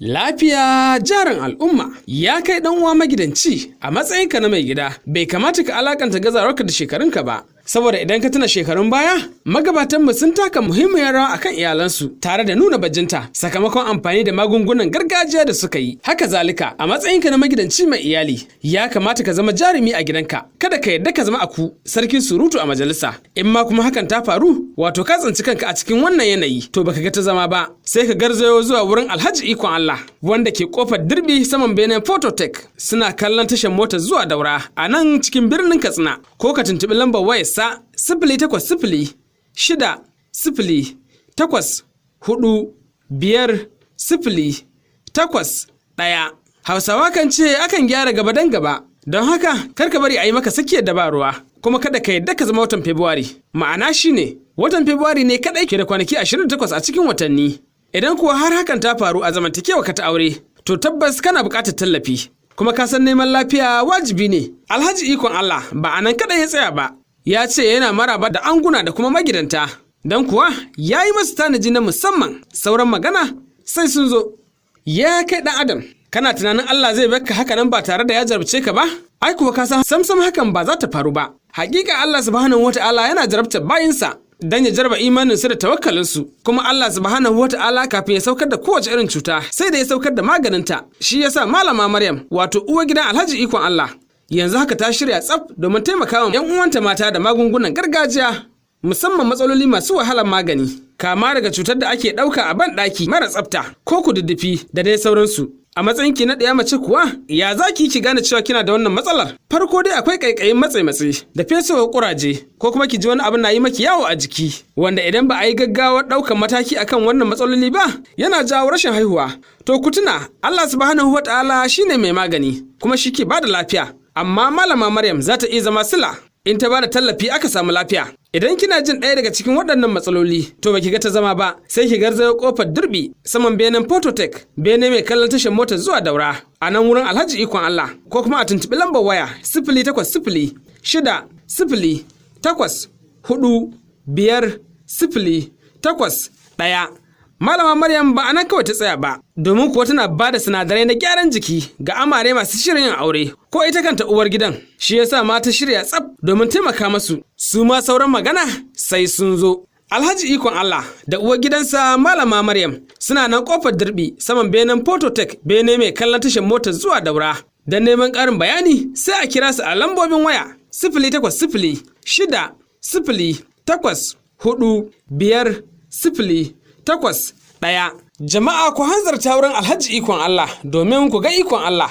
Lafiya jarin al'umma. Ya kai ɗan uwa magidanci, a matsayinka na mai gida bai kamata ka alakanta gazawarka da shekarunka ba. Saboda idan ka tuna shekarun baya, magabatanmu sun taka muhimmiyar rawa akan iyalansu tare da nuna bajinta sakamakon amfani da magungunan gargajiya da suka yi. Haka zalika, a matsayinka na magidanci mai iyali, ya kamata ka zama jarumi a gidanka. Kada ka yarda ka zama aku sarkin surutu a majalisa. In ma kuma hakan ta faru, wato ka tsinci kanka a cikin wannan yanayi, to baka ga ta zama ba. Sai ka garzayo zuwa wurin Alhaji Ikon Allah, wanda ke kofar Dirbi saman benen Phototech, suna kallon tashar motar zuwa Daura a nan cikin birnin Katsina. Ko ka tuntuɓi lambar wayar sa 080-608-5-0-1. Hausawa kan ce akan gyara gaba dan gaba, don haka kar ka bari a yi maka sakiyar da ba ruwa, kuma kada ka yadda ka zama watan Fabrairu. Ma'ana shine watan Fabrairu ne kadai ke da kwanaki 28 a cikin watanni. Idan kuwa har hakan ta faru a zamantakewa ka ta aure, to tabbas kana buƙatar tallafi, kuma ka san neman lafiya wajibi ne. Alhaji Ikon Allah ba a nan kadai ya tsaya ba. Ya ce yana maraba da anguna da kuma magidanta, don kuwa ya yi masu tanaji na musamman, sauran magana sai sun zo. Ya kai ɗan adam, kana tunanin Allah zai baka haka nan ba tare da ya jarabce ka ba? Ai kuwa ka san samsam hakan ba za ta faru ba. Hakika Allah subhanahu wata'ala yana jarabtar bayinsa don ya jarba imaninsu da tawakkalinsu, kuma Allah subhanahu wata'ala kafin ya saukar da kowace irin cuta sai da ya saukar da maganinta. Shi yasa Malama Maryam, wato uwar gidan Alhaji Ikon Allah, yanzu haka ta shirya tsaf domin taimaka wa 'yan uwanta mata da magungunan gargajiya, musamman matsaloli masu wahalar magani, kama daga cutar da ake ɗauka a banɗaki mara tsafta ko kududdufi da dai sauransu. A matsayin ki na ɗaya mace kuwa, ya za ki gane cewa kina da wannan matsalar? Farko dai akwai ƙaiƙayin matse-matse da fesowar ƙuraje, ko kuma ki ji wani abu na yi maki yawo a jiki, wanda idan ba a yi gaggawar ɗaukan mataki akan wannan matsaloli ba, yana jawo rashin haihuwa. To ku tuna, Allah subhanahu wata'ala shine mai magani, kuma shi ke bada lafiya. Amma Malama Maryam za ta iya zama sila in ta bada tallafi aka samu lafiya. Idan kina jin ɗaya daga cikin waɗannan matsaloli, to baki ga ta zama ba, sai ki garzayo kofar Dirbi saman benen Phototech, bene mai kallon tashar motar zuwa Daura, a nan wurin Alhaji Ikon Allah, ko kuma a tuntuɓi lambar waya 080-608-4-5-0-1. Malama Maryam ba a nan kawai ta tsaya ba, domin kuwa tana ba da sinadarai na gyaran jiki ga amare masu shirin yin aure, ko ita kanta uwar gidan. Shi yasa ma ta shirya tsaf domin taimaka masu. Su ma sauran magana sai sun zo. Alhaji Ikon Allah da uwar gidansa Malama Maryam suna nan kofar Dirbi saman benen Phototech, bene mai kallon tashar motar zuwa Daura. Don neman ƙarin bayani sai a kira su a lambobin waya 080-608-4-5-0-1. Jama'a ku hanzarta wurin Alhaji Ikon Allah domin ku ga ikon Allah.